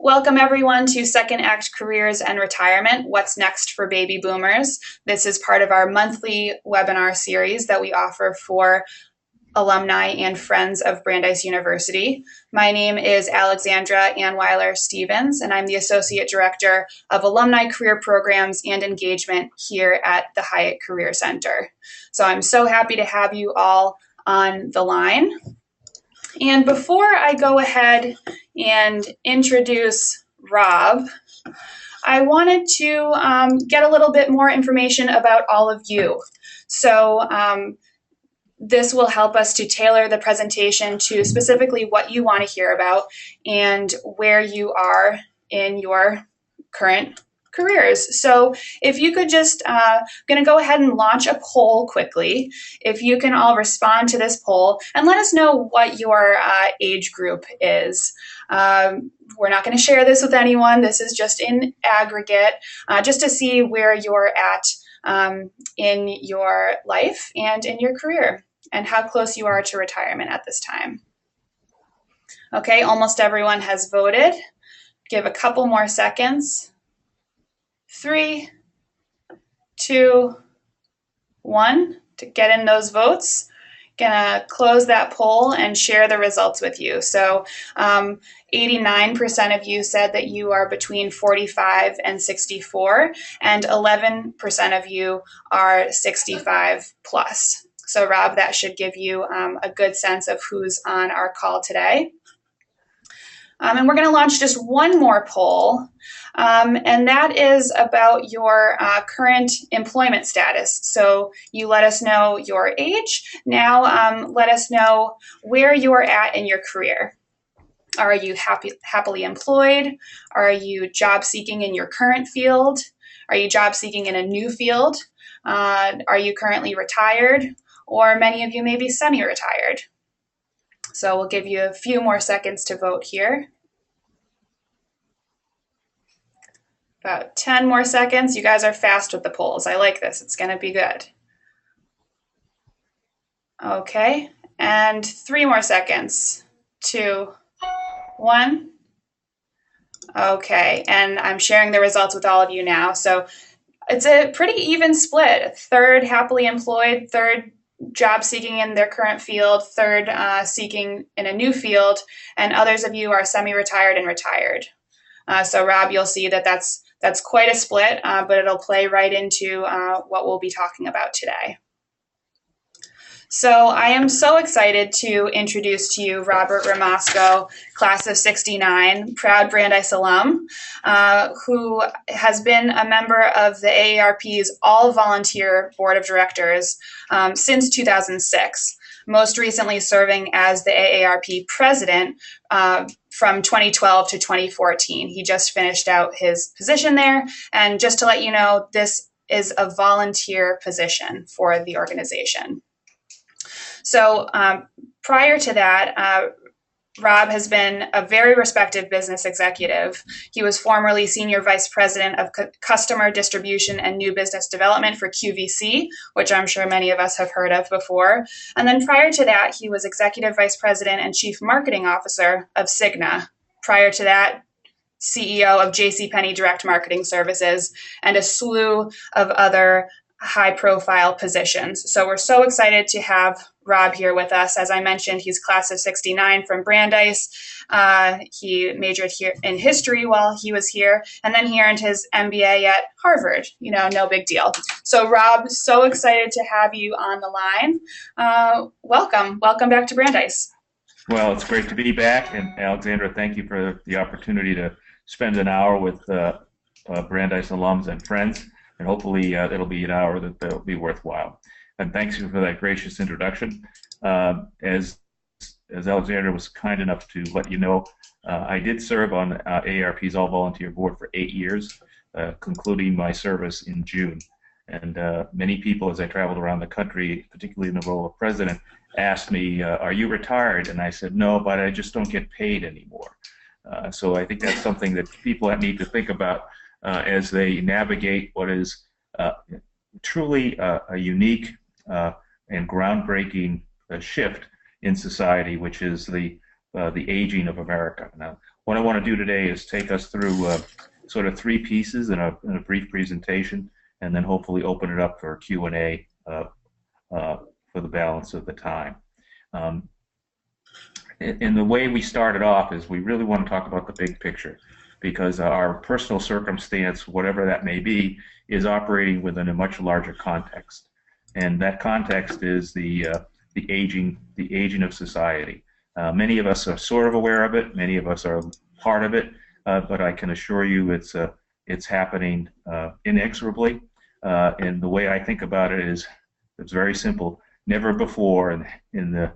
Welcome everyone to Second Act Careers and Retirement, What's Next for Baby Boomers. This is part of our monthly webinar series that we offer for alumni and friends of Brandeis University. My name is Alexandra Stephens, and I'm the Associate Director of Alumni Career Programs and Engagement here at the Hiatt Career Center. So I'm so happy to have you all on the line. And before I go ahead and introduce Rob, I wanted to get a little bit more information about all of you. So this will help us to tailor the presentation to specifically what you want to hear about and where you are in your current careers. So if you could just, going to go ahead and launch a poll quickly. If you can all respond to this poll and let us know what your age group is. We're not going to share this with anyone. This is just in aggregate, just to see where you're at in your life and in your career and how close you are to retirement at this time. Okay, almost everyone has voted. Give a couple more seconds. 3, 2, 1 to get in those votes. Gonna close that poll and share the results with you. So 89% of you said that you are between 45 and 64, and 11% of you are 65 plus. So Rob, that should give you a good sense of who's on our call today. And we're going to launch just one more poll, and that is about your current employment status. So you let us know your age. Now let us know where you're at in your career. Are you happily employed? Are you job seeking in your current field? Are you job seeking in a new field? Are you currently retired? Or many of you may be semi-retired. So we'll give you a few more seconds to vote here. About 10 more seconds. You guys are fast with the polls. I like this. It's going to be good. Okay, and 3 more seconds. 2, 1. Okay, and I'm sharing the results with all of you now. So it's a pretty even split. A third happily employed, third job seeking in their current field, third seeking in a new field, and others of you are semi-retired and retired. So Rob, you'll see that that's quite a split, but it'll play right into what we'll be talking about today. So I am so excited to introduce to you Robert Romasco, class of '69, proud Brandeis alum, who has been a member of the AARP's all-volunteer board of directors since 2006, most recently serving as the AARP president from 2012 to 2014. He just finished out his position there, and just to let you know, this is a volunteer position for the organization. So prior to that, Rob has been a very respected business executive. He was formerly Senior Vice President of Customer Distribution and New Business Development for QVC, which I'm sure many of us have heard of before. And then prior to that, he was Executive Vice President and Chief Marketing Officer of Cigna. Prior to that, CEO of JCPenney Direct Marketing Services, and a slew of other high-profile positions. So we're so excited to have Rob here with us. As I mentioned, he's class of '69 from Brandeis. He majored here in history while he was here, and then he earned his MBA at Harvard. You know, no big deal. So Rob, so excited to have you on the line. Welcome back to Brandeis. Well, it's great to be back, and Alexandra, thank you for the opportunity to spend an hour with Brandeis alums and friends, and hopefully it'll be an hour that'll be worthwhile. And thanks for that gracious introduction. As Alexandra was kind enough to let you know, I did serve on AARP's all-volunteer board for 8 years, concluding my service in June. And many people, as I traveled around the country, particularly in the role of president, asked me, are you retired? And I said, no, but I just don't get paid anymore. So I think that's something that people need to think about as they navigate what is truly a unique and groundbreaking shift in society, which is the aging of America. Now, what I want to do today is take us through sort of three pieces in a brief presentation, and then hopefully open it up for Q&A for the balance of the time. And the way we started off is we really want to talk about the big picture, because our personal circumstance, whatever that may be, is operating within a much larger context, and that context is the aging of society. Many of us are sort of aware of it. Many of us are part of it, but I can assure you it's happening inexorably. And the way I think about it is it's very simple. Never before in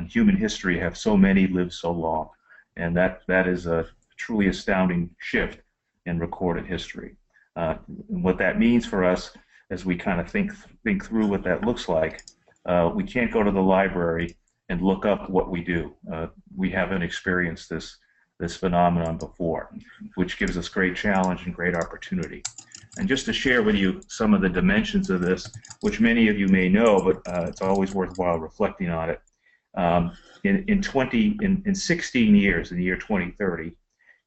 human history have so many lived so long, and that is a truly astounding shift in recorded history. And what that means for us, as we kind of think through what that looks like, we can't go to the library and look up what we do. We haven't experienced this phenomenon before, which gives us great challenge and great opportunity. And just to share with you some of the dimensions of this, which many of you may know, but it's always worthwhile reflecting on it. In 16 years, in the year 2030,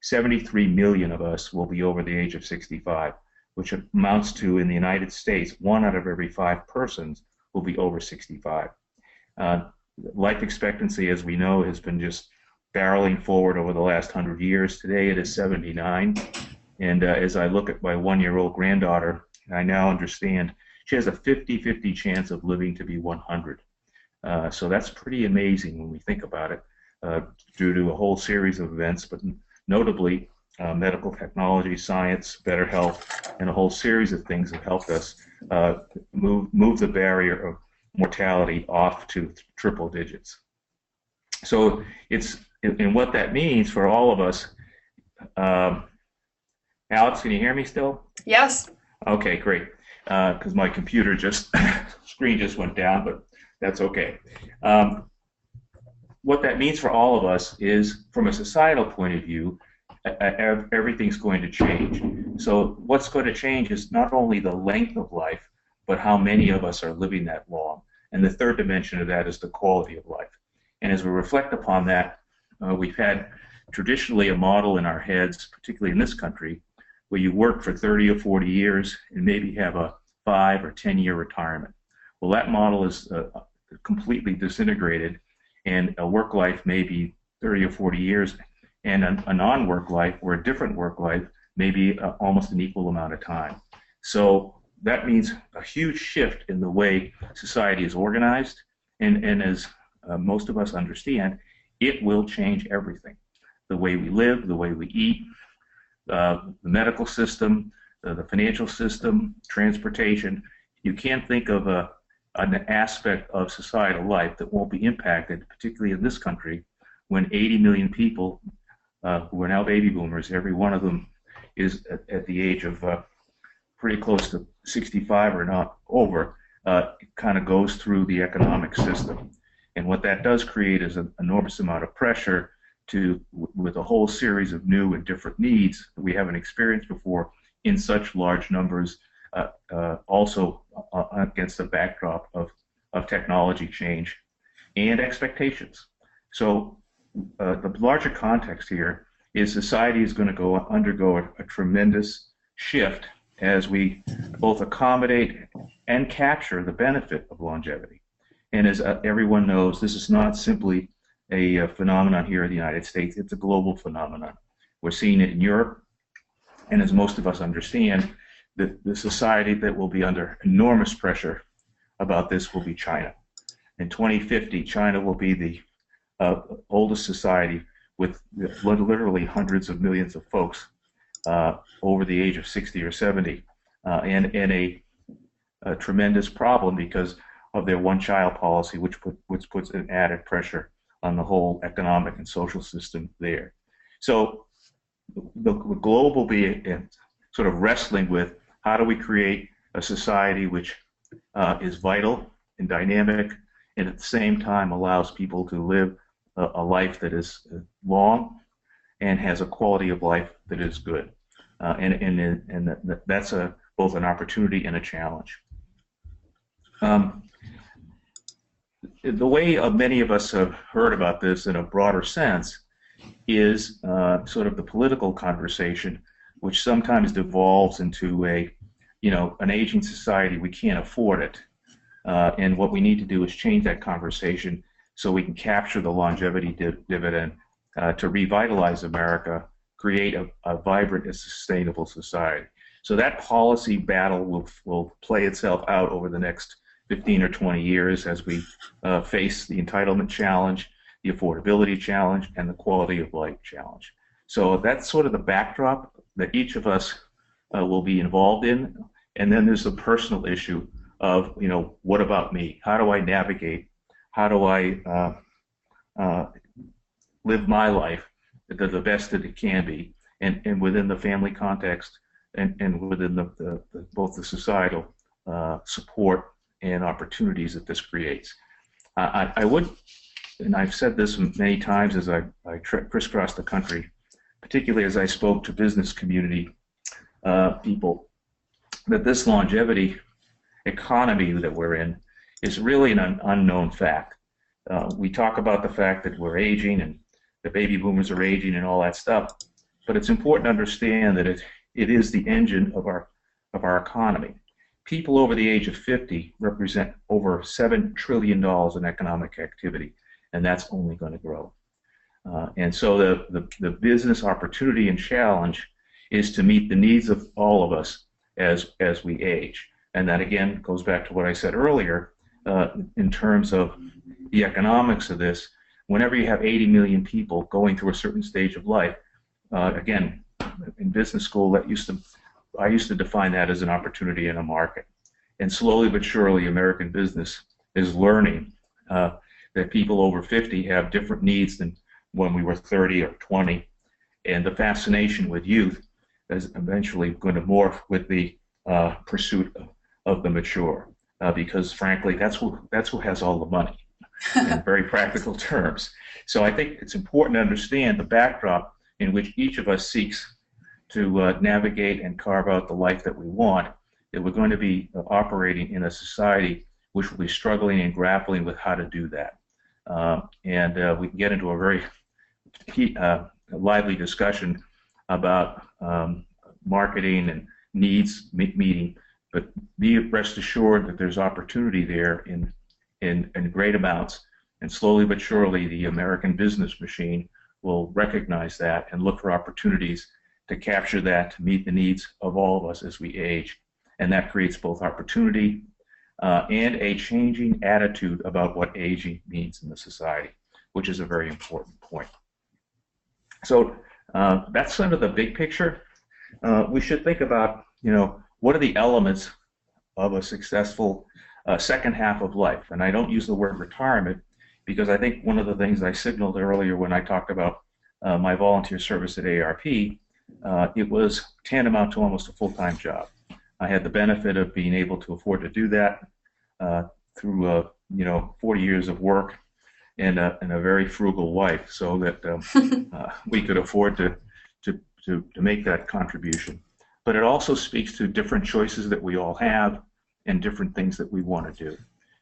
73 million of us will be over the age of 65, which amounts to, in the United States, 1 out of every 5 persons will be over 65. Life expectancy, as we know, has been just barreling forward over the last 100 years. Today it is 79, and as I look at my 1-year-old granddaughter, I now understand she has a 50-50 chance of living to be 100. So that's pretty amazing when we think about it, due to a whole series of events, but notably medical technology, science, better health, and a whole series of things have helped us move the barrier of mortality off to triple digits. So and what that means for all of us. Alex, can you hear me still? Yes. Okay, great. Because my computer screen just went down, but that's okay. What that means for all of us is, from a societal point of view, everything's going to change. So what's going to change is not only the length of life, but how many of us are living that long. And the third dimension of that is the quality of life. And as we reflect upon that, we've had traditionally a model in our heads, particularly in this country, where you work for 30 or 40 years and maybe have a 5 or 10-year retirement. Well, that model is completely disintegrated, and a work life may be 30 or 40 years, and a non-work life, or a different work life, may be almost an equal amount of time. So that means a huge shift in the way society is organized, and as most of us understand, it will change everything. The way we live, the way we eat, the medical system, the financial system, transportation. You can't think of an aspect of societal life that won't be impacted, particularly in this country, when 80 million people who are now baby boomers, every one of them is at the age of pretty close to 65 or not over, kind of goes through the economic system. And what that does create is an enormous amount of pressure with a whole series of new and different needs that we haven't experienced before in such large numbers, also against the backdrop of technology change and expectations. So the larger context here is society is going to undergo a tremendous shift as we both accommodate and capture the benefit of longevity. And as everyone knows, this is not simply a phenomenon here in the United States. It's a global phenomenon. We're seeing it in Europe, and as most of us understand, the society that will be under enormous pressure about this will be China. In 2050, China will be the oldest society with literally hundreds of millions of folks over the age of 60 or 70, and a tremendous problem because of their one-child policy, which puts an added pressure on the whole economic and social system there. So the globe will be sort of wrestling with how do we create a society which is vital and dynamic, and at the same time allows people to live a life that is long and has a quality of life that is good. And that's both an opportunity and a challenge. The way many of us have heard about this in a broader sense is sort of the political conversation, which sometimes devolves into an aging society. We can't afford it. And what we need to do is change that conversation so we can capture the longevity dividend to revitalize America, create a vibrant and sustainable society. So that policy battle will play itself out over the next 15 or 20 years as we face the entitlement challenge, the affordability challenge, and the quality of life challenge. So that's sort of the backdrop that each of us will be involved in. And then there's the personal issue of, what about me? How do I navigate? How do I live my life the best that it can be, and within the family context, and within both the societal support and opportunities that this creates. I would, and I've said this many times as I crisscross the country, particularly as I spoke to business community people, that this longevity economy that we're in is really an unknown fact. We talk about the fact that we're aging and the baby boomers are aging and all that stuff, but it's important to understand that it is the engine of our economy. People over the age of 50 represent over $7 trillion in economic activity, and that's only going to grow. And so the business opportunity and challenge is to meet the needs of all of us as we age. And that, again, goes back to what I said earlier in terms of the economics of this. Whenever you have 80 million people going through a certain stage of life, again, in business school, I used to define that as an opportunity in a market. And slowly but surely, American business is learning that people over 50 have different needs than when we were 30 or 20. And the fascination with youth is eventually going to morph with the pursuit of the mature, because frankly, that's who has all the money in very practical terms. So I think it's important to understand the backdrop in which each of us seeks to navigate and carve out the life that we want, that we're going to be operating in a society which will be struggling and grappling with how to do that. And we can get into a very lively discussion about marketing and needs meeting, but be rest assured that there's opportunity there in great amounts, and slowly but surely the American business machine will recognize that and look for opportunities to capture that, to meet the needs of all of us as we age. And that creates both opportunity and a changing attitude about what aging means in the society, which is a very important point. So that's sort of the big picture. We should think about, what are the elements of a successful second half of life? And I don't use the word retirement because I think one of the things I signaled earlier when I talked about my volunteer service at AARP, it was tantamount to almost a full-time job. I had the benefit of being able to afford to do that through 40 years of work and a very frugal wife, so that we could afford to make that contribution. But it also speaks to different choices that we all have and different things that we want to do,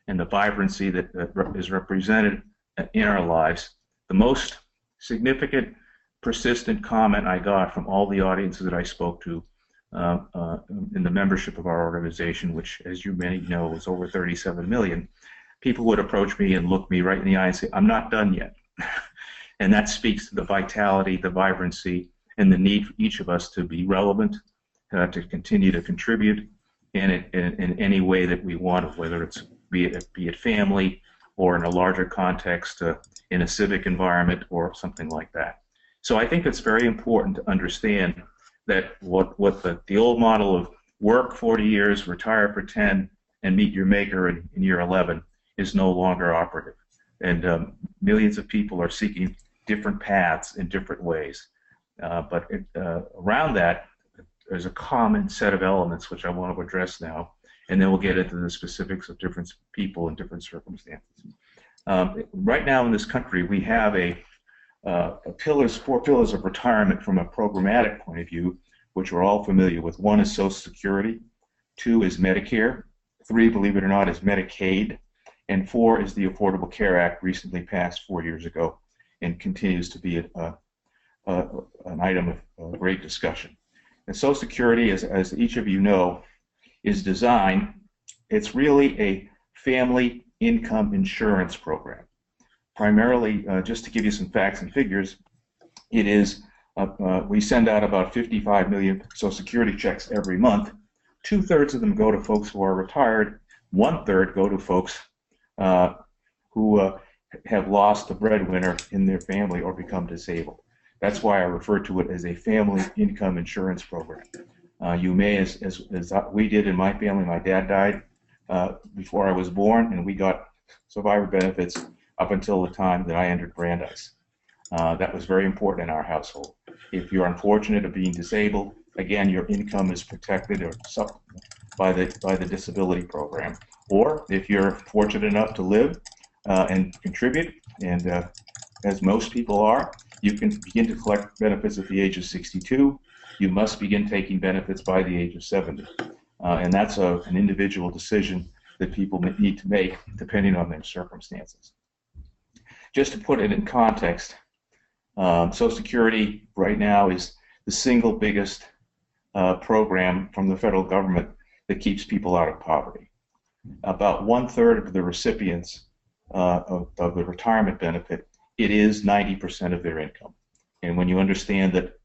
and the vibrancy that is represented in our lives. The most significant, persistent comment I got from all the audiences that I spoke to in the membership of our organization, which, as you may know, is over 37 million, people would approach me and look me right in the eye and say, "I'm not done yet." And that speaks to the vitality, the vibrancy, and the need for each of us to be relevant, to continue to contribute in any way that we want, whether it's be it family or in a larger context, in a civic environment or something like that. So I think it's very important to understand that what the old model of work 40 years, retire for 10, and meet your maker in year 11 is no longer operative. And millions of people are seeking different paths in different ways. But around that, there's a common set of elements which I want to address now, and then we'll get into the specifics of different people and different circumstances. Right now in this country, we have four pillars of retirement from a programmatic point of view, which we're all familiar with. One is Social Security, 2 is Medicare, 3, believe it or not, is Medicaid, and 4 is the Affordable Care Act, recently passed 4 years ago and continues to be an item of great discussion. And Social Security, as each of you know, is designed, it's really a family income insurance program. Primarily, just to give you some facts and figures, it is, we send out about 55 million Social Security checks every month. 2/3 of them go to folks who are retired. 1/3 go to folks who have lost the breadwinner in their family or become disabled. That's why I refer to it as a family income insurance program. You may, as we did in my family, my dad died before I was born, and we got survivor benefits up until the time that I entered Brandeis. That was very important in our household. If you're unfortunate of being disabled, again, your income is protected or by the disability program. Or if you're fortunate enough to live and contribute, and as most people are, you can begin to collect benefits at the age of 62. You must begin taking benefits by the age of 70. And that's an individual decision that people need to make depending on their circumstances. Just to put it in context, Social Security right now is the single biggest program from the federal government that keeps people out of poverty. About 1/3 of the recipients of the retirement benefit, it is 90% of their income. And when you understand that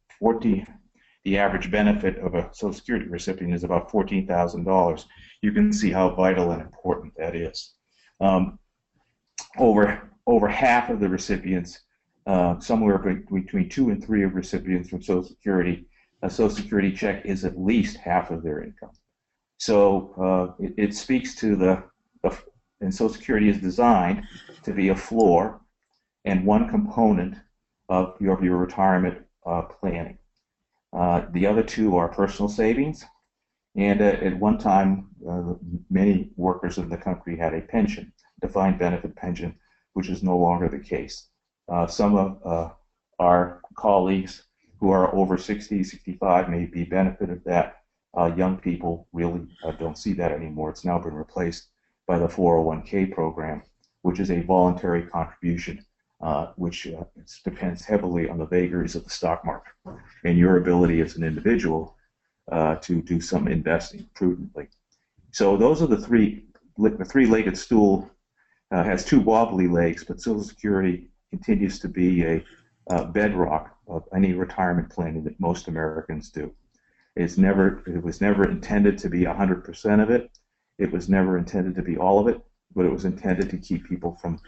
the average benefit of a Social Security recipient is about $14,000, you can see how vital and important that is. Over half of the recipients, somewhere between 2 and 3 of recipients from Social Security, a Social Security check is at least half of their income. So it speaks to and Social Security is designed to be a floor and one component of your retirement planning. The other two are personal savings, and at one time, many workers in the country had a pension, defined benefit pension, which is no longer the case. Some of our colleagues who are over 60, 65 may be benefited that. Young people really don't see that anymore. It's now been replaced by the 401k program, which is a voluntary contribution, which depends heavily on the vagaries of the stock market and your ability as an individual to do some investing prudently. So those are the three-legged stool. Has two wobbly legs, but Social Security continues to be a bedrock of any retirement planning that most Americans do. It was never intended to be 100% of it. It was never intended to be all of it, but it was intended to keep people from,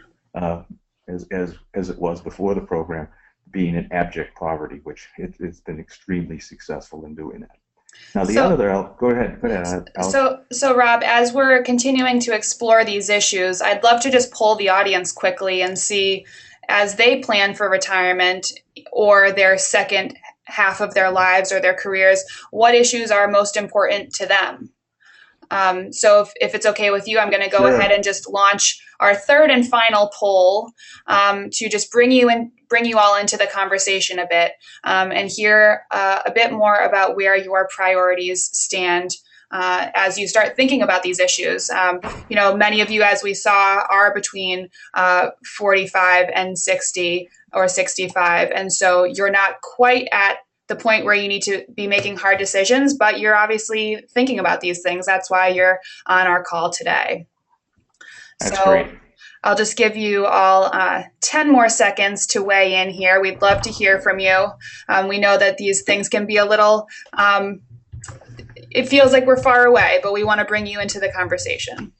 as it was before the program, being in abject poverty, which it's been extremely successful in doing that. Now go ahead. So Rob, as we're continuing to explore these issues, I'd love to just poll the audience quickly and see, as they plan for retirement or their second half of their lives or their careers, what issues are most important to them. So if it's okay with you, I'm going to go ahead and just launch our third and final poll to just bring you all into the conversation a bit and hear a bit more about where your priorities stand as you start thinking about these issues. Many of you, as we saw, are between 45 and 60 or 65. And so you're not quite at the point where you need to be making hard decisions, but you're obviously thinking about these things. That's why you're on our call today. That's great. I'll just give you all 10 more seconds to weigh in here. We'd love to hear from you. We know that these things can be a little, it feels like we're far away, but we want to bring you into the conversation.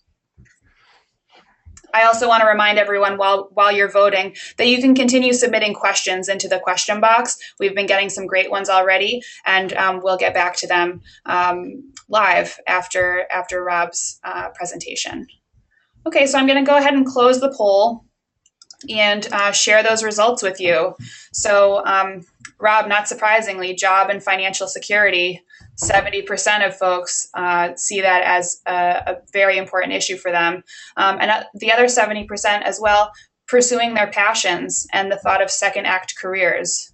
I also want to remind everyone while you're voting that you can continue submitting questions into the question box. We've been getting some great ones already, and we'll get back to them live after Rob's presentation. Okay, so I'm going to go ahead and close the poll and share those results with you. So, Rob, not surprisingly, job and financial security, 70% of folks see that as a very important issue for them. And the other 70% as well, pursuing their passions and the thought of second act careers.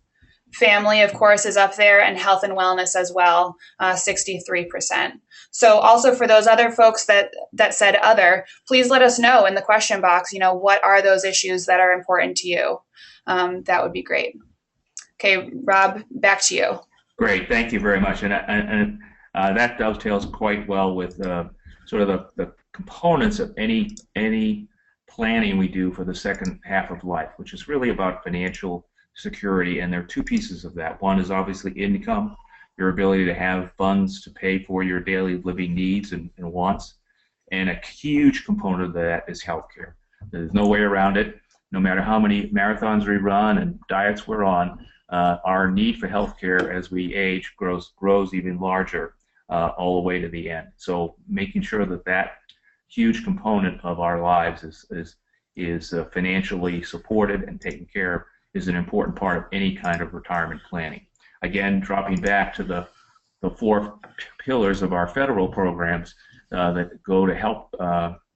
Family, of course, is up there, and health and wellness as well, 63%. So also for those other folks that said other, please let us know in the question box, what are those issues that are important to you? That would be great. Okay, Rob, back to you. Great, thank you very much. And that dovetails quite well with sort of the components of any planning we do for the second half of life, which is really about financial security. And there are two pieces of that. One is obviously income, your ability to have funds to pay for your daily living needs and wants. And a huge component of that is healthcare. There's no way around it. No matter how many marathons we run and diets we're on, our need for healthcare as we age grows even larger all the way to the end. So making sure that that huge component of our lives is financially supported and taken care of is an important part of any kind of retirement planning. Again, dropping back to the four pillars of our federal programs that go to help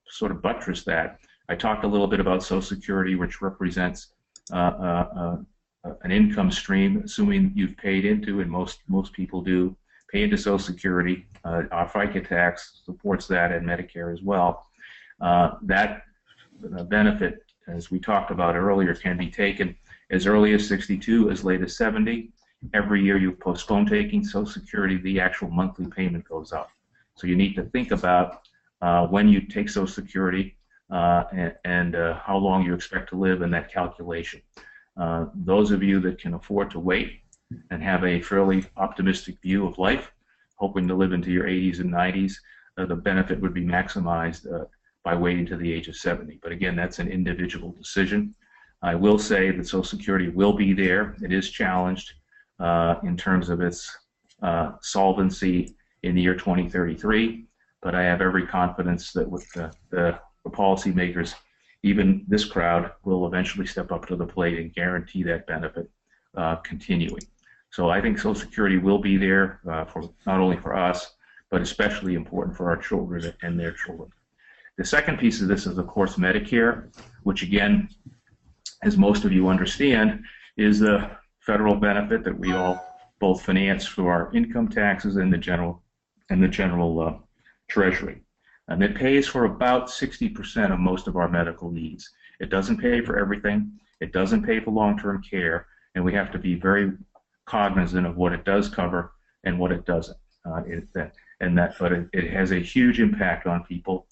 sort of buttress that. I talked a little bit about Social Security, which represents an income stream, assuming you've paid into, and most people do, pay into Social Security. Our FICA tax supports that, and Medicare as well. That benefit, as we talked about earlier, can be taken as early as 62, as late as 70. Every year you postpone taking Social Security, the actual monthly payment goes up. So you need to think about when you take Social Security and how long you expect to live in that calculation. Those of you that can afford to wait and have a fairly optimistic view of life, hoping to live into your 80s and 90s, the benefit would be maximized by waiting to the age of 70. But again, that's an individual decision. I will say that Social Security will be there. It is challenged in terms of its solvency in the year 2033, but I have every confidence that with the policymakers, even this crowd, will eventually step up to the plate and guarantee that benefit continuing. So I think Social Security will be there for not only for us, but especially important for our children and their children. The second piece of this is, of course, Medicare, which again, as most of you understand, is the federal benefit that we all both finance through our income taxes and the general treasury. And it pays for about 60% of most of our medical needs. It doesn't pay for everything. It doesn't pay for long-term care, and we have to be very cognizant of what it does cover and what it doesn't. But it has a huge impact on people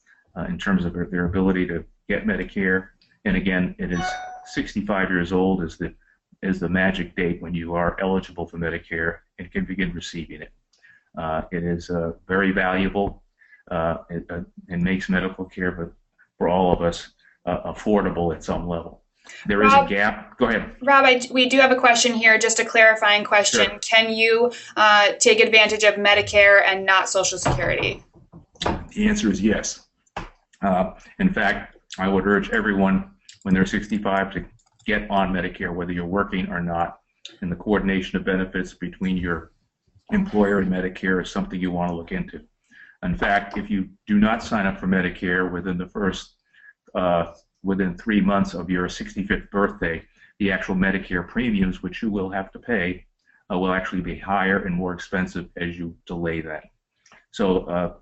in terms of their ability to get Medicare. And again, it is 65 years old is the magic date when you are eligible for Medicare and can begin receiving it. It is very valuable. It makes medical care for all of us affordable at some level. There is a gap. Go ahead. Rob, we do have a question here, just a clarifying question. Sure. Can you take advantage of Medicare and not Social Security? The answer is yes. In fact, I would urge everyone when they're 65 to get on Medicare, whether you're working or not, and the coordination of benefits between your employer and Medicare is something you want to look into. In fact, if you do not sign up for Medicare within 3 months of your 65th birthday, the actual Medicare premiums, which you will have to pay, will actually be higher and more expensive as you delay that. So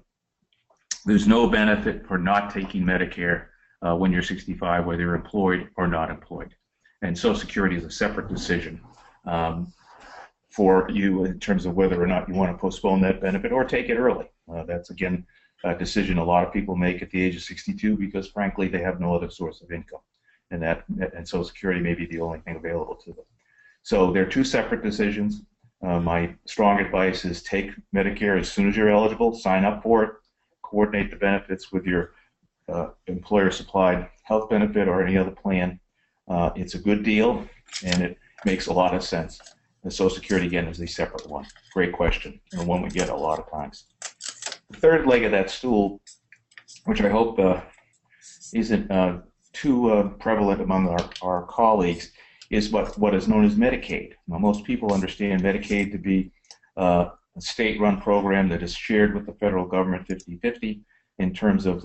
there's no benefit for not taking Medicare when you're 65, whether you're employed or not employed. And Social Security is a separate decision for you in terms of whether or not you want to postpone that benefit or take it early. That's, again, a decision a lot of people make at the age of 62 because, frankly, they have no other source of income. And Social Security may be the only thing available to them. So they're two separate decisions. My strong advice is take Medicare as soon as you're eligible, sign up for it, coordinate the benefits with your employer-supplied health benefit or any other plan. It's a good deal, and it makes a lot of sense. The Social Security, again, is a separate one. Great question, and one we get a lot of times. The third leg of that stool, which I hope isn't too prevalent among our colleagues, is what is known as Medicaid. Now, most people understand Medicaid to be a state-run program that is shared with the federal government 50-50 in terms of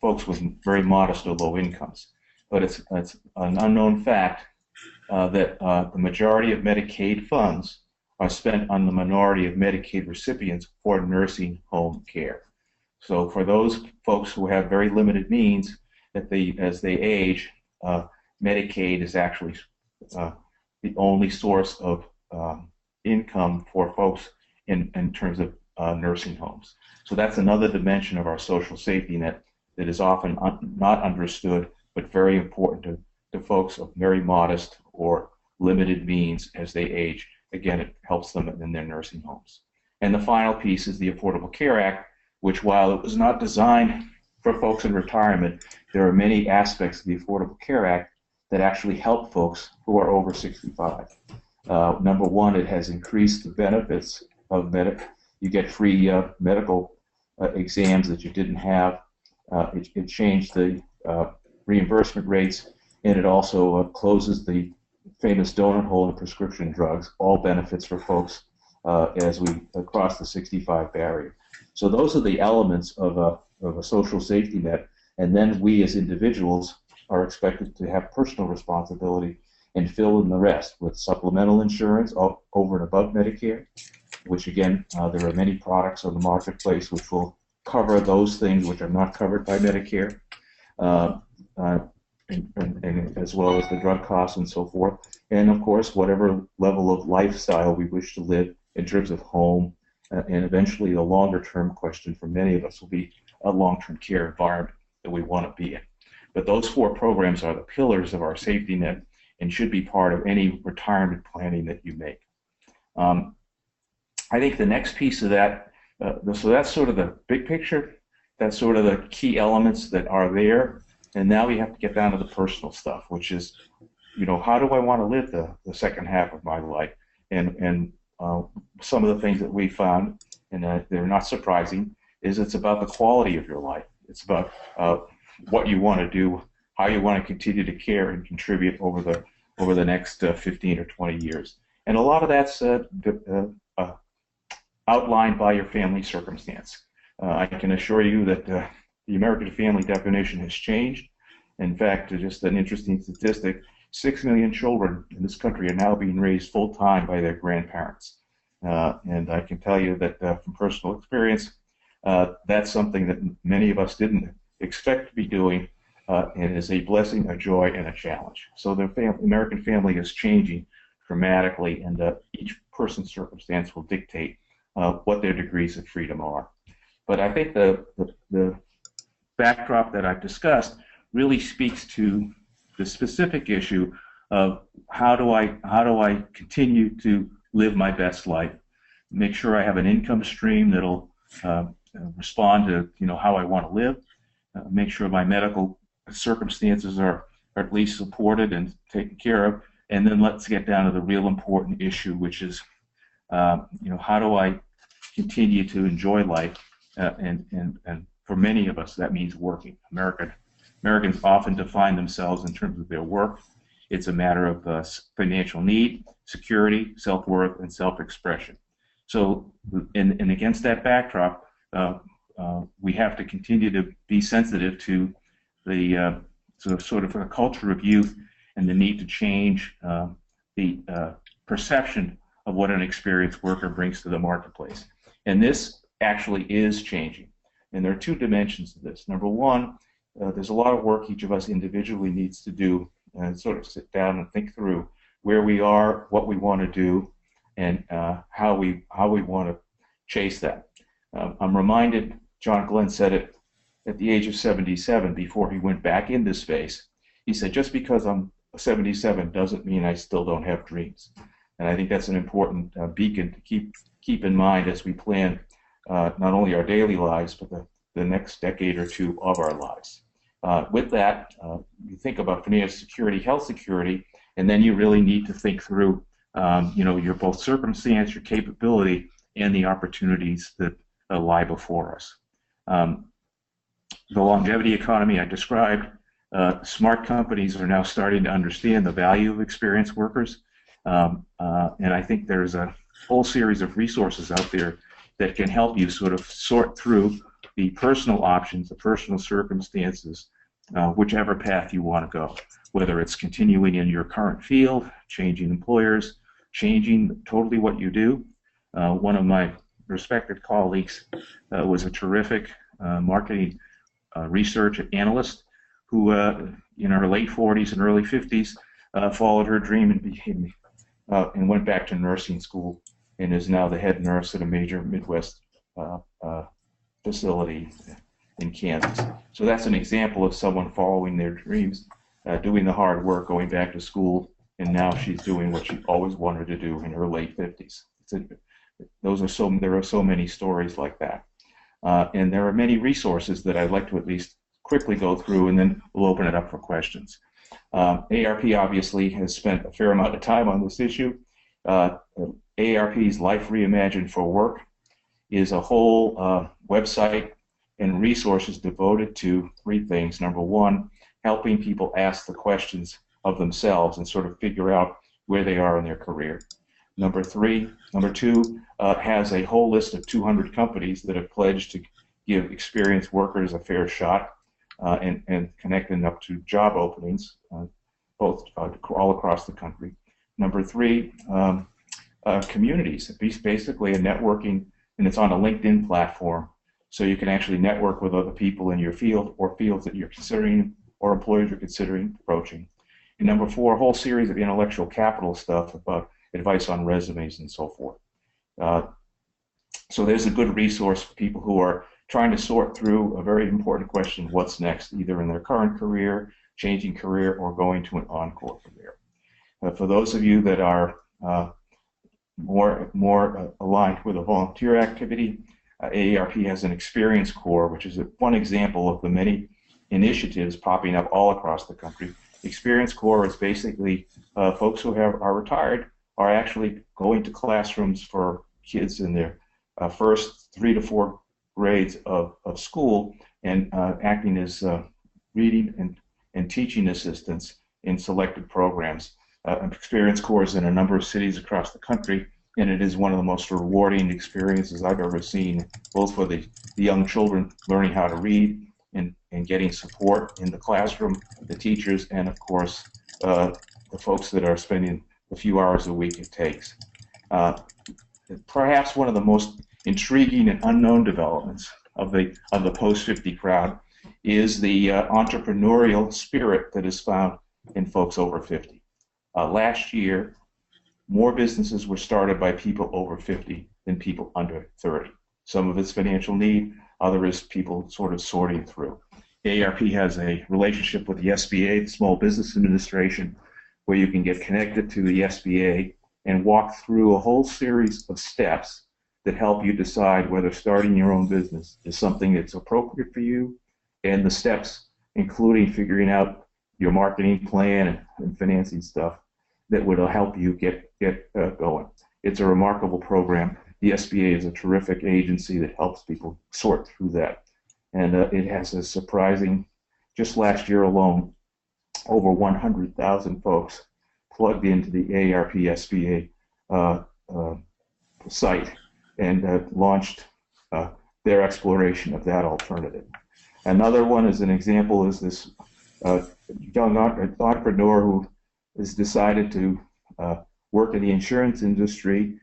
folks with very modest or low incomes. But it's an unknown fact that the majority of Medicaid funds are spent on the minority of Medicaid recipients for nursing home care. So for those folks who have very limited means, as they age, Medicaid is actually the only source of income for folks in terms of nursing homes. So that's another dimension of our social safety net that is often not understood, but very important to folks of very modest or limited means as they age. Again, it helps them in their nursing homes. And the final piece is the Affordable Care Act, which, while it was not designed for folks in retirement, there are many aspects of the Affordable Care Act that actually help folks who are over 65. Number one, it has increased the benefits of you get free medical exams that you didn't have. It changed the reimbursement rates, and it also closes the famous donut hole in prescription drugs, all benefits for folks as we cross the 65 barrier. So those are the elements of a social safety net, and then we as individuals are expected to have personal responsibility and fill in the rest with supplemental insurance over and above Medicare, which again, there are many products on the marketplace which will cover those things which are not covered by Medicare, and as well as the drug costs and so forth. And of course, whatever level of lifestyle we wish to live in terms of home, and eventually the longer term question for many of us will be a long-term care environment that we want to be in. But those four programs are the pillars of our safety net and should be part of any retirement planning that you make. I think the next piece of that, so that's sort of the big picture, that's sort of the key elements that are there, and now we have to get down to the personal stuff, which is, you know, how do I want to live the second half of my life? And some of the things that we found, and they're not surprising, is it's about the quality of your life. It's about what you want to do, how you want to continue to care and contribute over the next 15 or 20 years. And a lot of that's outlined by your family circumstance. I can assure you that the American family definition has changed. In fact, just an interesting statistic, 6 million children in this country are now being raised full-time by their grandparents. And I can tell you that from personal experience, that's something that many of us didn't expect to be doing, and is a blessing, a joy, and a challenge. So the American family is changing dramatically, and each person's circumstance will dictate what their degrees of freedom are. But I think the backdrop that I've discussed really speaks to the specific issue of how do I continue to live my best life, make sure I have an income stream that'll respond to how I want to live, make sure my medical circumstances are at least supported and taken care of, and then let's get down to the real important issue, which is how do I continue to enjoy life, and for many of us that means working. Americans often define themselves in terms of their work. It's a matter of financial need, security, self-worth, and self-expression. So, and against that backdrop, we have to continue to be sensitive to the sort of a culture of youth and the need to change the perception of what an experienced worker brings to the marketplace. And this actually is changing. And there are two dimensions to this. Number one, there's a lot of work each of us individually needs to do and sort of sit down and think through where we are, what we want to do, and how we want to chase that. I'm reminded, John Glenn said it at the age of 77 before he went back into space. He said, just because I'm 77 doesn't mean I still don't have dreams. And I think that's an important beacon to keep in mind as we plan not only our daily lives, but the next decade or two of our lives. With that, you think about financial security, health security, and then you really need to think through your both circumstance, your capability, and the opportunities that lie before us. The longevity economy I described, smart companies are now starting to understand the value of experienced workers, and I think there's a whole series of resources out there that can help you sort of sort through the personal options, the personal circumstances, whichever path you want to go, whether it's continuing in your current field, changing employers, changing totally what you do. One of my respected colleagues was a terrific marketing research analyst who, in her late 40s and early 50s, followed her dream and became and went back to nursing school and is now the head nurse at a major Midwest facility in Kansas. So that's an example of someone following their dreams, doing the hard work, going back to school, and now she's doing what she always wanted to do in her late 50s. There are so many stories like that. And there are many resources that I'd like to at least quickly go through, and then we'll open it up for questions. AARP obviously has spent a fair amount of time on this issue. AARP's Life Reimagined for Work is a whole website and resources devoted to three things. Number one, helping people ask the questions of themselves and sort of figure out where they are in their career. Number two, has a whole list of 200 companies that have pledged to give experienced workers a fair shot and connect them up to job openings, both all across the country. Number three, communities, basically a networking, and it's on a LinkedIn platform, so you can actually network with other people in your field or fields that you're considering or employers you're considering approaching. And number four, a whole series of intellectual capital stuff about advice on resumes and so forth. So there's a good resource for people who are trying to sort through a very important question, what's next, either in their current career, changing career, or going to an encore career. For those of you that are more aligned with a volunteer activity, AARP has an Experience Corps, which is one example of the many initiatives popping up all across the country. Experience Corps is basically folks who are retired are actually going to classrooms for kids in their first 3 to 4 grades of school and acting as reading and teaching assistants in selected programs. Experience Corps is in a number of cities across the country, and it is one of the most rewarding experiences I've ever seen, both for the young children learning how to read and getting support in the classroom, the teachers, and of course the folks that are spending the few hours a week it takes. Perhaps one of the most intriguing and unknown developments of the post-50 crowd is the entrepreneurial spirit that is found in folks over 50. Last year, more businesses were started by people over 50 than people under 30. Some of it's financial need, other is people sort of sorting through. AARP has a relationship with the SBA, the Small Business Administration, where you can get connected to the SBA and walk through a whole series of steps that help you decide whether starting your own business is something that's appropriate for you, and the steps including figuring out your marketing plan and financing stuff that would help you get going. It's a remarkable program. The SBA is a terrific agency that helps people sort through that. And it has a surprising, just last year alone, over 100,000 folks plugged into the AARP SBA site and launched their exploration of that alternative. Another one, as an example, is this young entrepreneur who has decided to work in the insurance industry,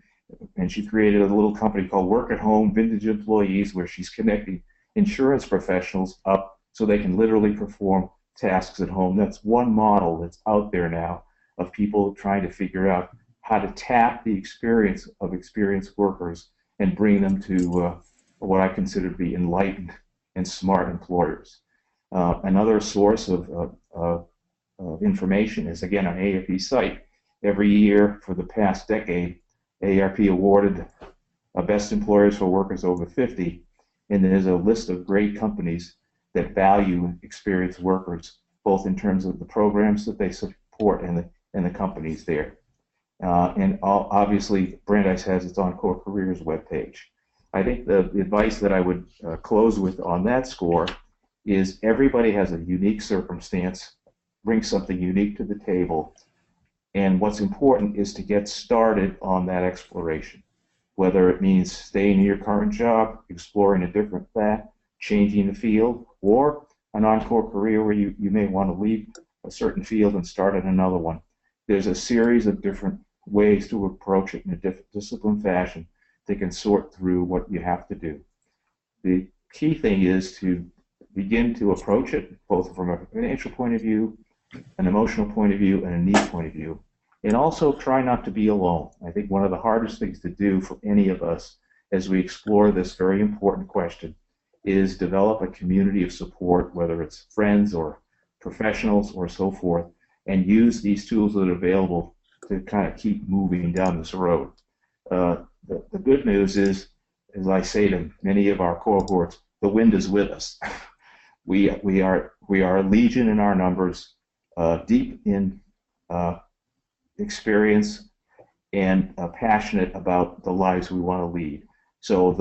and she created a little company called Work at Home Vintage Employees, where she's connecting insurance professionals up so they can literally perform tasks at home. That's one model that's out there now of people trying to figure out how to tap the experience of experienced workers and bring them to what I consider to be enlightened and smart employers. Another source of information is, again, on AARP's site. Every year for the past decade, AARP awarded Best Employers for Workers Over 50, and there's a list of great companies that value experienced workers, both in terms of the programs that they support and the companies there. Obviously, Brandeis has its Encore Careers webpage. I think the advice that I would close with on that score is everybody has a unique circumstance, brings something unique to the table, and what's important is to get started on that exploration, whether it means staying in your current job, exploring a different path, changing the field, or an encore career where you may want to leave a certain field and start in another one. There's a series of different ways to approach it in a different disciplined fashion that can sort through what you have to do. The key thing is to begin to approach it both from a financial point of view, an emotional point of view, and a need point of view, And also try not to be alone. I think one of the hardest things to do for any of us as we explore this very important question is develop a community of support, whether it's friends or professionals or so forth, and use these tools that are available to kind of keep moving down this road. The good news is, as I say to many of our cohorts, the wind is with us. We are legion in our numbers, deep in experience, and passionate about the lives we want to lead. So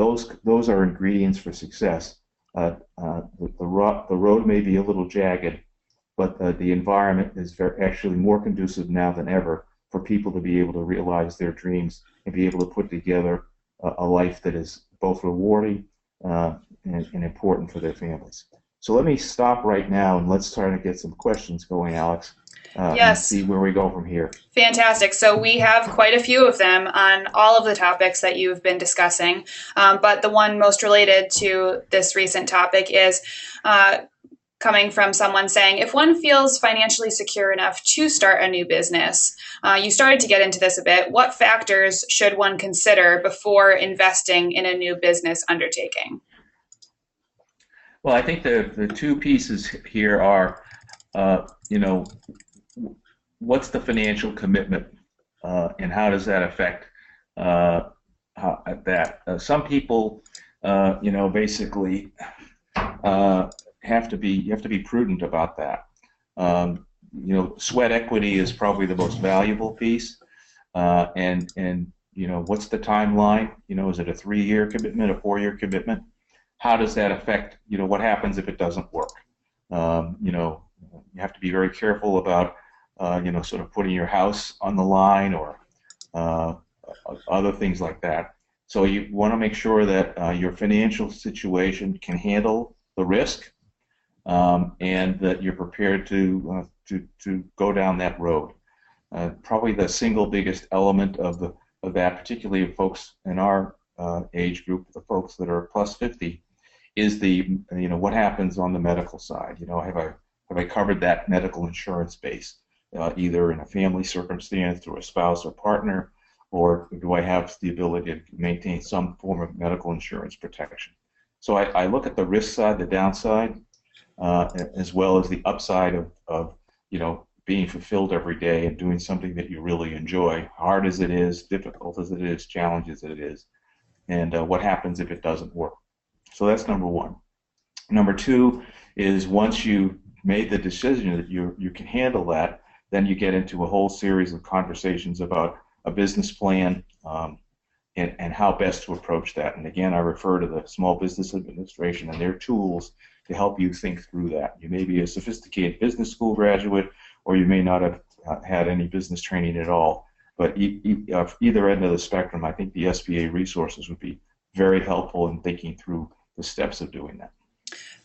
those are ingredients for success. The road may be a little jagged, but the environment is actually more conducive now than ever for people to be able to realize their dreams and be able to put together a life that is both rewarding and important for their families. So let me stop right now and let's try to get some questions going, Alex. Yes. And see where we go from here. Fantastic. So we have quite a few of them on all of the topics that you've been discussing, but the one most related to this recent topic is coming from someone saying, if one feels financially secure enough to start a new business, you started to get into this a bit, what factors should one consider before investing in a new business undertaking? Well, I think the two pieces here are, what's the financial commitment, and how does that affect that? Some people, basically have to be prudent about that. Sweat equity is probably the most valuable piece, and what's the timeline? Is it a 3-year commitment, a 4-year commitment? How does that affect? What happens if it doesn't work? You have to be very careful about, sort of putting your house on the line or other things like that. So you want to make sure that your financial situation can handle the risk, and that you're prepared to go down that road. Probably the single biggest element of that, particularly of folks in our age group, the folks that are plus 50, is what happens on the medical side. Have I covered that medical insurance base, either in a family circumstance through a spouse or partner, or do I have the ability to maintain some form of medical insurance protection? So I look at the risk side, the downside, as well as the upside of being fulfilled every day and doing something that you really enjoy, hard as it is, difficult as it is, challenging as it is, and what happens if it doesn't work. So that's number one. Number two is, once you made the decision that you can handle that, then you get into a whole series of conversations about a business plan, and how best to approach that. And again, I refer to the Small Business Administration and their tools to help you think through that. You may be a sophisticated business school graduate, or you may not have had any business training at all. But either end of the spectrum, I think the SBA resources would be very helpful in thinking through the steps of doing that.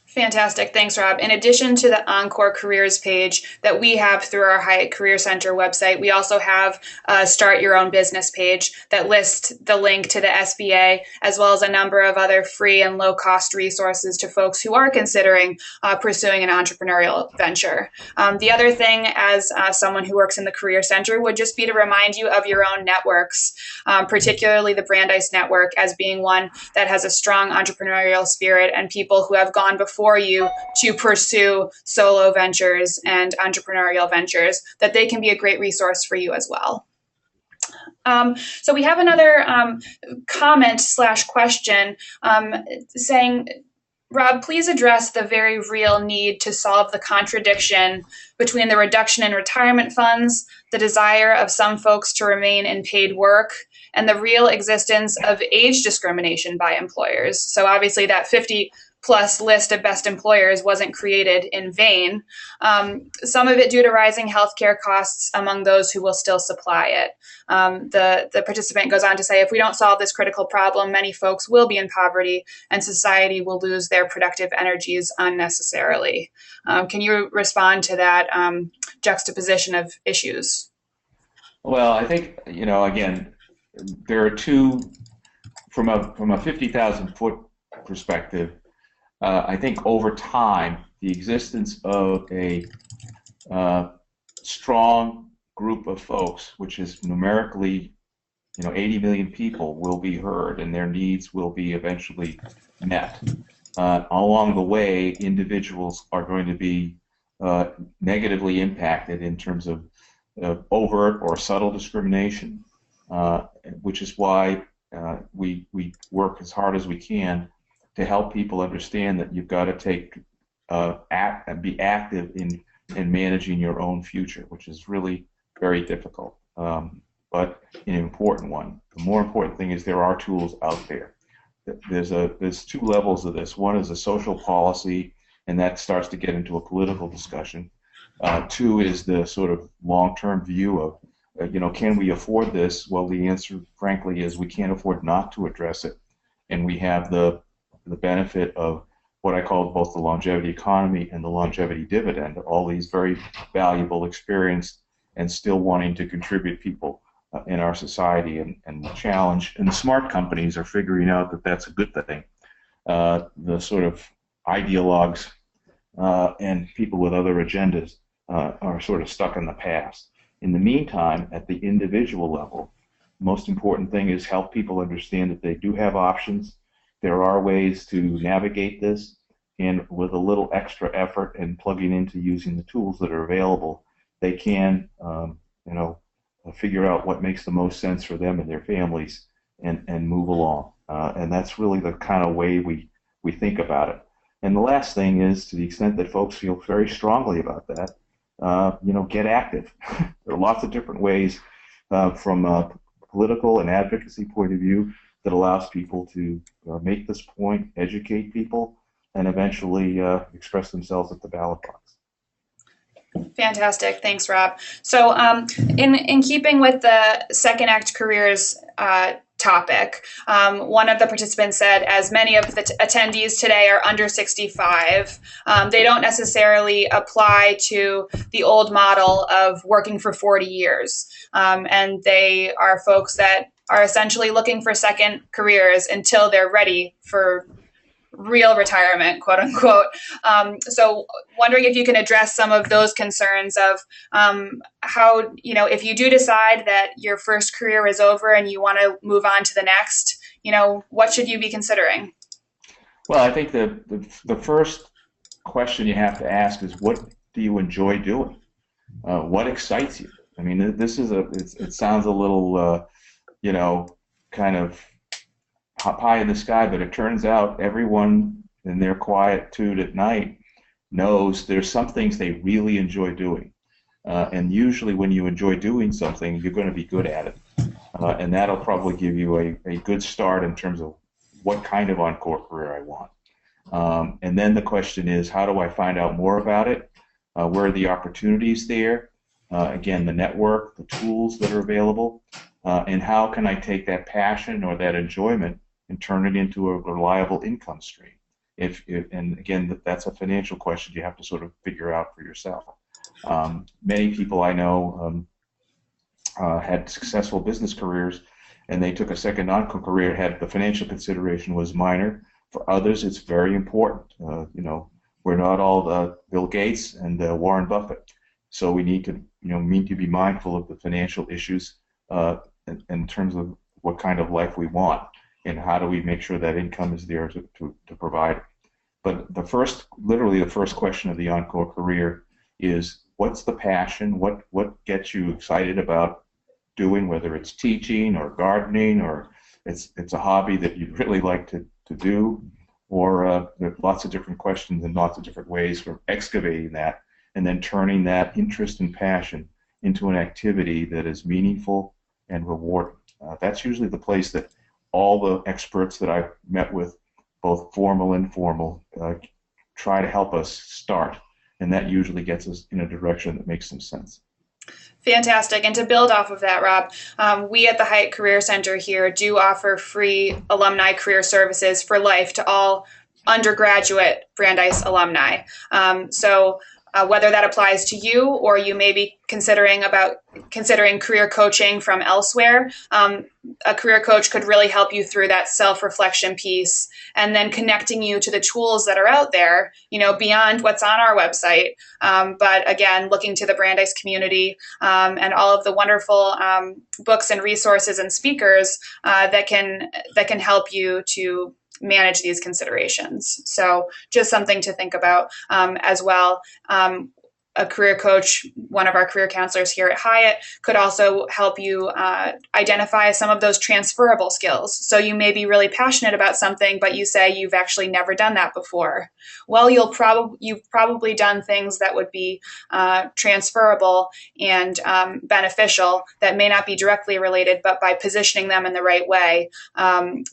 Fantastic. Thanks, Rob. In addition to the Encore Careers page that we have through our Hiatt Career Center website, we also have a Start Your Own Business page that lists the link to the SBA, as well as a number of other free and low-cost resources to folks who are considering pursuing an entrepreneurial venture. The other thing, as someone who works in the Career Center, would just be to remind you of your own networks, particularly the Brandeis Network, as being one that has a strong entrepreneurial spirit and people who have gone before you to pursue solo ventures and entrepreneurial ventures, that they can be a great resource for you as well. So we have another comment/question saying, Rob, please address the very real need to solve the contradiction between the reduction in retirement funds, the desire of some folks to remain in paid work, and the real existence of age discrimination by employers. So obviously that 50-plus list of best employers wasn't created in vain. Some of it due to rising healthcare costs among those who will still supply it. The participant goes on to say, if we don't solve this critical problem, many folks will be in poverty and society will lose their productive energies unnecessarily. Can you respond to that juxtaposition of issues? Well, I think, again, there are two, from a 50,000 foot perspective. I think over time, the existence of a strong group of folks, which is numerically, 80 million people, will be heard and their needs will be eventually met. Along the way, individuals are going to be negatively impacted in terms of overt or subtle discrimination, which is why we work as hard as we can to help people understand that you've got to be active in managing your own future, which is really very difficult, but an important one. The more important thing is there are tools out there. There's two levels of this. One is a social policy, and that starts to get into a political discussion. Two is the sort of long-term view of, can we afford this? Well, the answer, frankly, is we can't afford not to address it, and we have the benefit of what I call both the longevity economy and the longevity dividend, all these very valuable, experienced, and still wanting to contribute people in our society, and the challenge, and the smart companies are figuring out that that's a good thing. The sort of ideologues and people with other agendas are sort of stuck in the past. In the meantime, at the individual level, the most important thing is help people understand that they do have options. There are ways to navigate this, and with a little extra effort and plugging into using the tools that are available, they can, figure out what makes the most sense for them and their families, and move along. And that's really the kind of way we think about it. And the last thing is, to the extent that folks feel very strongly about that, get active. There are lots of different ways from a political and advocacy point of view that allows people to make this point, educate people, and eventually express themselves at the ballot box. Fantastic. Thanks, Rob. So in keeping with the Second Act Careers topic, one of the participants said, as many of the attendees today are under 65, they don't necessarily apply to the old model of working for 40 years. And they are folks that are essentially looking for second careers until they're ready for real retirement, quote unquote. So wondering if you can address some of those concerns of how, if you do decide that your first career is over and you want to move on to the next, what should you be considering? Well, I think the first question you have to ask is, what do you enjoy doing? What excites you? I mean, this is it sounds a little, kind of pie in the sky, but it turns out everyone in their quietude at night knows there's some things they really enjoy doing. And usually when you enjoy doing something, you're going to be good at it. And that'll probably give you a good start in terms of what kind of encore career I want. And then the question is, how do I find out more about it? Where are the opportunities there? Again, the network, the tools that are available, and how can I take that passion or that enjoyment and turn it into a reliable income stream? And again, that's a financial question you have to sort of figure out for yourself. Many people I know had successful business careers, and they took a second encore career. Had the financial consideration was minor. For others, it's very important. We're not all Bill Gates and Warren Buffett, so we need to be mindful of the financial issues in terms of what kind of life we want, and how do we make sure that income is there to provide it. But literally the first question of the encore career is, what's the passion? What gets you excited about doing, whether it's teaching or gardening, or it's a hobby that you'd really like to do, or there's lots of different questions and lots of different ways for excavating that and then turning that interest and passion into an activity that is meaningful and rewarding. That's usually the place that all the experts that I've met with, both formal and informal, try to help us start, and that usually gets us in a direction that makes some sense. Fantastic. And to build off of that, Rob, we at the Hiatt Career Center here do offer free alumni career services for life to all undergraduate Brandeis alumni. So whether that applies to you or you may be considering career coaching from elsewhere. A career coach could really help you through that self-reflection piece, and then connecting you to the tools that are out there, beyond what's on our website. But again, looking to the Brandeis community and all of the wonderful books and resources and speakers that can help you to manage these considerations. So just something to think about as well. A career coach, one of our career counselors here at Hiatt, could also help you identify some of those transferable skills. So you may be really passionate about something, but you say you've actually never done that before. Well, you've probably done things that would be transferable and beneficial that may not be directly related, but by positioning them in the right way,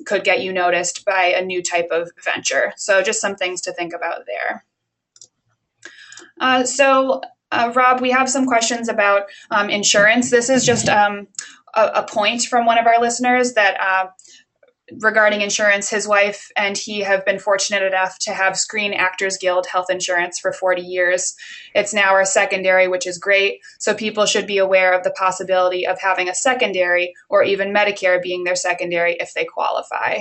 could get you noticed by a new type of venture. So just some things to think about there. Rob, we have some questions about insurance. This is just a point from one of our listeners that regarding insurance, his wife and he have been fortunate enough to have Screen Actors Guild health insurance for 40 years. It's now our secondary, which is great. So people should be aware of the possibility of having a secondary or even Medicare being their secondary if they qualify.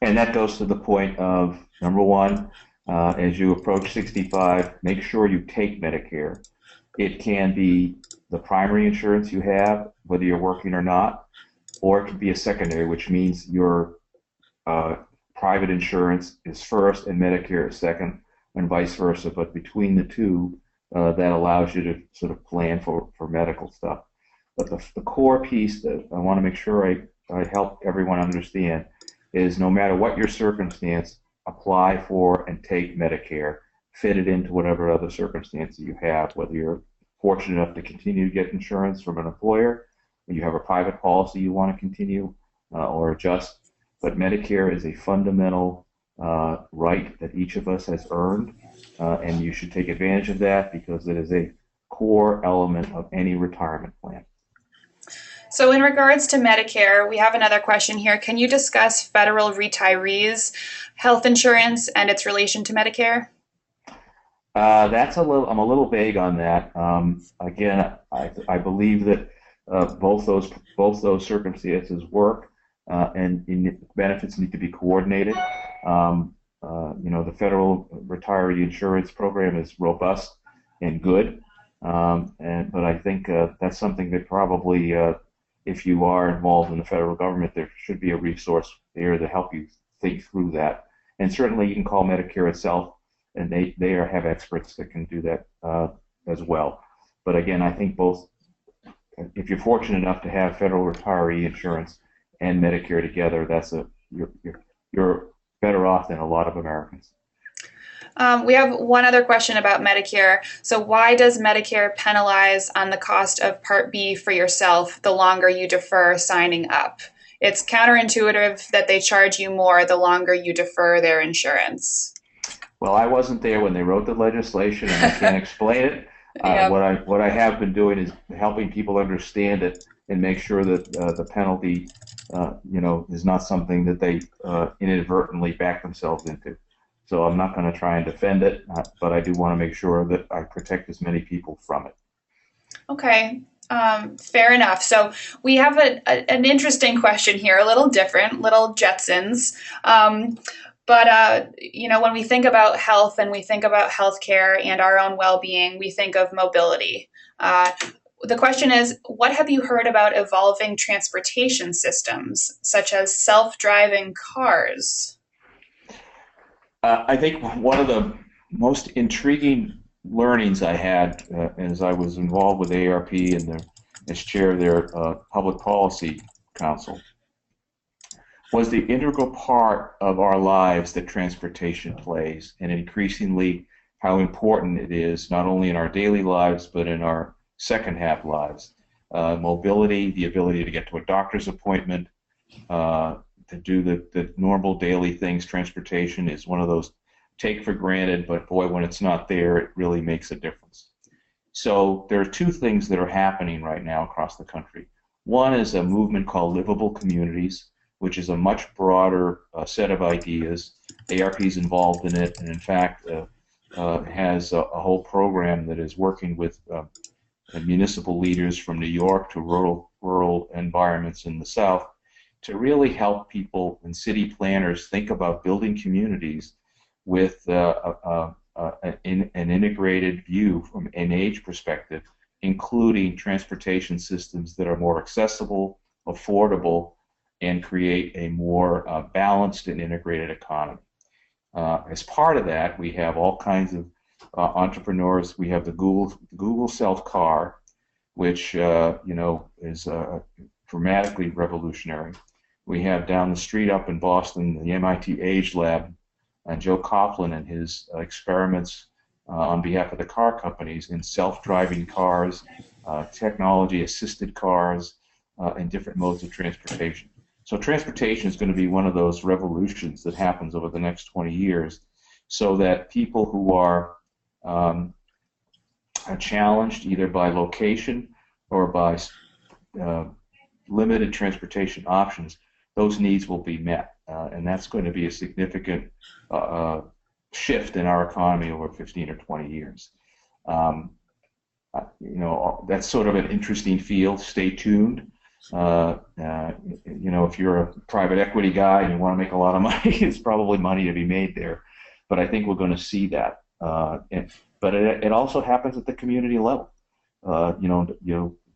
And that goes to the point of, number one, as you approach 65, make sure you take Medicare. It can be the primary insurance you have, whether you're working or not, or it could be a secondary, which means your private insurance is first and Medicare is second, and vice versa. But between the two, that allows you to sort of plan for medical stuff. But the core piece that I want to make sure I help everyone understand is no matter what your circumstance, apply for and take Medicare, fit it into whatever other circumstances you have, whether you're fortunate enough to continue to get insurance from an employer, or you have a private policy you want to continue or adjust. But Medicare is a fundamental right that each of us has earned, and you should take advantage of that because it is a core element of any retirement plan. So in regards to Medicare, we have another question here. Can you discuss federal retirees health insurance and its relation to Medicare? I'm a little vague on that. Again, I believe that both those circumstances work, and benefits need to be coordinated. The federal retiree insurance program is robust and good, but I think that's something that probably, if you are involved in the federal government, there should be a resource there to help you think through that. And certainly you can call Medicare itself, and they have experts that can do that as well. But again, I think both, if you're fortunate enough to have federal retiree insurance and Medicare together, you're better off than a lot of Americans. We have one other question about Medicare. So why does Medicare penalize on the cost of Part B for yourself the longer you defer signing up? It's counterintuitive that they charge you more the longer you defer their insurance. Well, I wasn't there when they wrote the legislation, and I can't explain it. Yep. What I have been doing is helping people understand it and make sure that the penalty, is not something that they inadvertently back themselves into. So I'm not going to try and defend it, but I do want to make sure that I protect as many people from it. Okay, fair enough. So we have an interesting question here, a little different, little Jetsons. But when we think about health and we think about healthcare and our own well-being, we think of mobility. The question is, what have you heard about evolving transportation systems, such as self-driving cars? I think one of the most intriguing learnings I had as I was involved with AARP and as chair of their public policy council was the integral part of our lives that transportation plays, and increasingly how important it is not only in our daily lives but in our second half lives. Mobility, the ability to get to a doctor's appointment, to do the normal daily things. Transportation is one of those take for granted, but boy, when it's not there, it really makes a difference. So there are two things that are happening right now across the country. One is a movement called livable communities, which is a much broader set of ideas. AARP is involved in it, and in fact, has a whole program that is working with municipal leaders from New York to rural environments in the South to really help people and city planners think about building communities with an integrated view from an age perspective, including transportation systems that are more accessible, affordable, and create a more balanced and integrated economy. As part of that, we have all kinds of entrepreneurs. We have the Google Self Car, which is dramatically revolutionary. We have down the street up in Boston the MIT Age Lab, and Joe Coughlin and his experiments on behalf of the car companies in self-driving cars, technology-assisted cars, and different modes of transportation. So transportation is going to be one of those revolutions that happens over the next 20 years, so that people who are challenged either by location or by limited transportation options, those needs will be met, and that's going to be a significant shift in our economy over 15 or 20 years. That's sort of an interesting field. Stay tuned. If you're a private equity guy and you want to make a lot of money, it's probably money to be made there. But I think we're going to see that. But it also happens at the community level.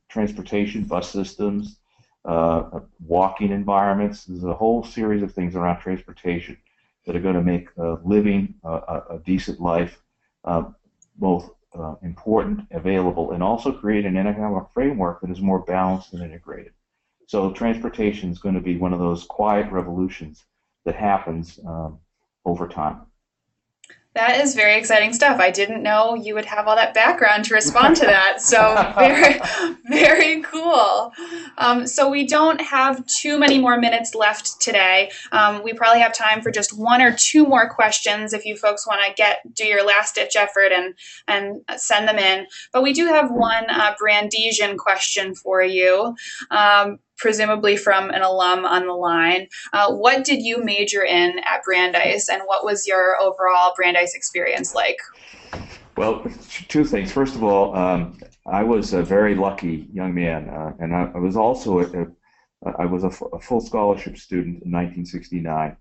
Transportation, bus systems, walking environments. There's a whole series of things around transportation that are going to make living a decent life both important, available, and also create an economic framework that is more balanced and integrated. So transportation is going to be one of those quiet revolutions that happens over time. That is very exciting stuff. I didn't know you would have all that background to respond to that. So very, very cool. So we don't have too many more minutes left today. We probably have time for just one or two more questions if you folks want to do your last-ditch effort and send them in. But we do have one Brandeisian question for you. Presumably from an alum on the line. What did you major in at Brandeis, and what was your overall Brandeis experience like? Well, two things. First of all, I was a very lucky young man, and I was also a full scholarship student in 1969.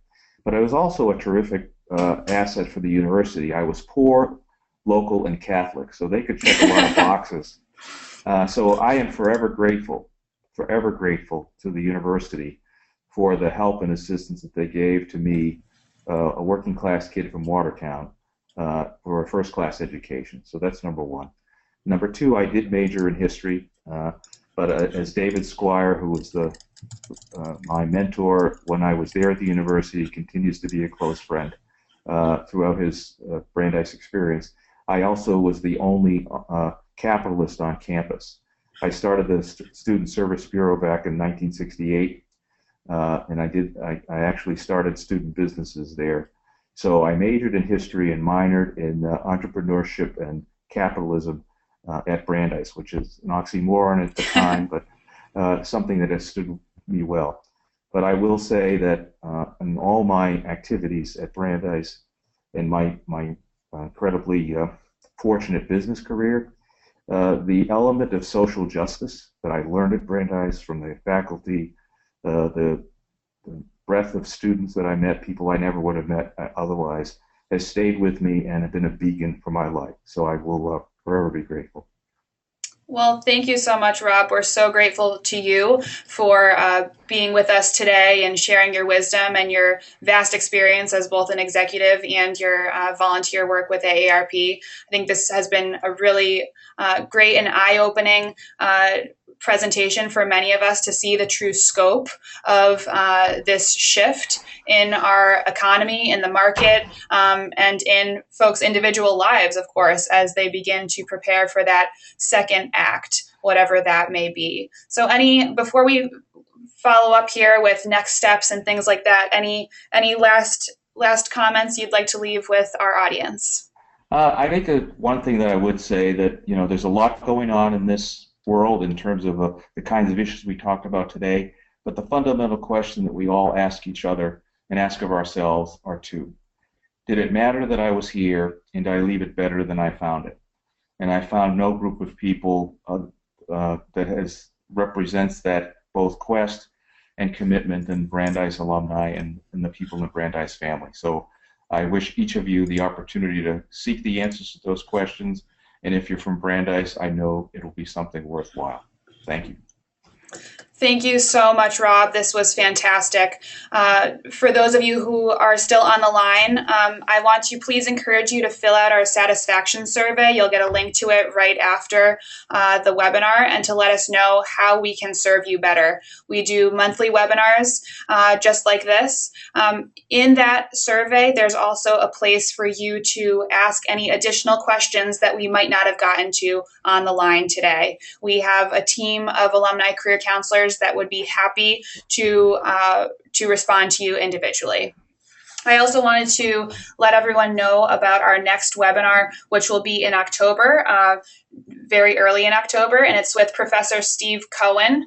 But I was also a terrific asset for the university. I was poor, local, and Catholic, so they could check a lot of boxes. So I am forever grateful to the university for the help and assistance that they gave to me, a working class kid from Watertown, for a first class education. So that's number one. Number two, I did major in history, but as David Squire, who was my mentor when I was there at the university, continues to be a close friend throughout his Brandeis experience, I also was the only capitalist on campus. I started the Student Service Bureau back in 1968, and I actually started student businesses there. So I majored in history and minored in entrepreneurship and capitalism at Brandeis, which is an oxymoron at the time, but something that has stood me well. But I will say that in all my activities at Brandeis and my incredibly fortunate business career, the element of social justice that I learned at Brandeis from the faculty, the breadth of students that I met, people I never would have met otherwise, has stayed with me and have been a beacon for my life. So I will forever be grateful. Well, thank you so much, Rob. We're so grateful to you for being with us today and sharing your wisdom and your vast experience as both an executive and your volunteer work with AARP. I think this has been a really great and eye-opening presentation for many of us to see the true scope of this shift in our economy, in the market, and in folks' individual lives, of course, as they begin to prepare for that second act, whatever that may be. So before we follow up here with next steps and things like that, any last comments you'd like to leave with our audience? I think one thing that I would say that, there's a lot going on in this world in terms of the kinds of issues we talked about today, but the fundamental question that we all ask each other and ask of ourselves are two. Did it matter that I was here, and I leave it better than I found it? And I found no group of people that represents that both quest and commitment than Brandeis alumni and the people in the Brandeis family. So I wish each of you the opportunity to seek the answers to those questions. And if you're from Brandeis, I know it'll be something worthwhile. Thank you. Thank you so much, Rob. This was fantastic. For those of you who are still on the line, I want to please encourage you to fill out our satisfaction survey. You'll get a link to it right after the webinar, and to let us know how we can serve you better. We do monthly webinars just like this. In that survey, there's also a place for you to ask any additional questions that we might not have gotten to on the line today. We have a team of alumni career counselors that would be happy to respond to you individually. I also wanted to let everyone know about our next webinar, which will be in October, very early in October, and it's with Professor Steve Cohen,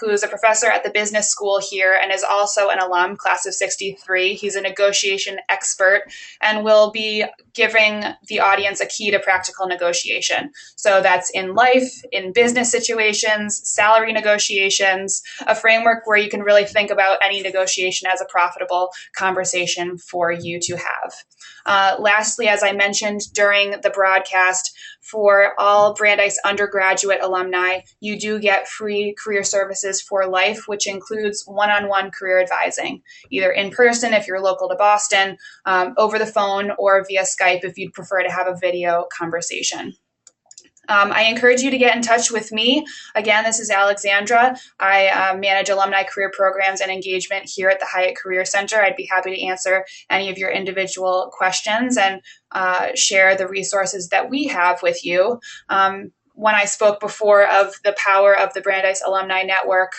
who's a professor at the business school here and is also an alum, class of 63. He's a negotiation expert and will be giving the audience a key to practical negotiation. So that's in life, in business situations, salary negotiations, a framework where you can really think about any negotiation as a profitable conversation for you to have. Lastly, as I mentioned during the broadcast, for all Brandeis undergraduate alumni, you do get free career services for life, which includes one-on-one career advising, either in person if you're local to Boston, over the phone, or via Skype if you'd prefer to have a video conversation. I encourage you to get in touch with me. Again, this is Alexandra. I manage alumni career programs and engagement here at the Hiatt Career Center. I'd be happy to answer any of your individual questions and share the resources that we have with you. When I spoke before of the power of the Brandeis Alumni Network,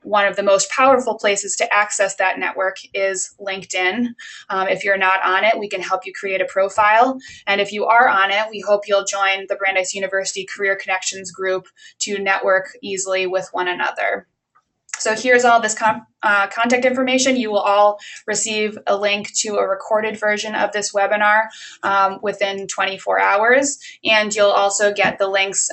one of the most powerful places to access that network is LinkedIn. If you're not on it, we can help you create a profile. And if you are on it, we hope you'll join the Brandeis University Career Connections group to network easily with one another. So here's all this contact information. You will all receive a link to a recorded version of this webinar within 24 hours. And you'll also get the links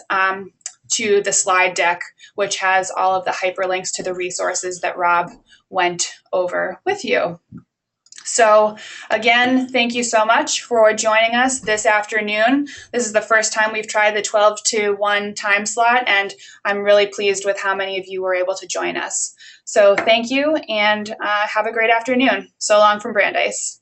to the slide deck, which has all of the hyperlinks to the resources that Rob went over with you. So again, thank you so much for joining us this afternoon. This is the first time we've tried the 12 to 1 time slot, and I'm really pleased with how many of you were able to join us. So thank you, and have a great afternoon. So long from Brandeis.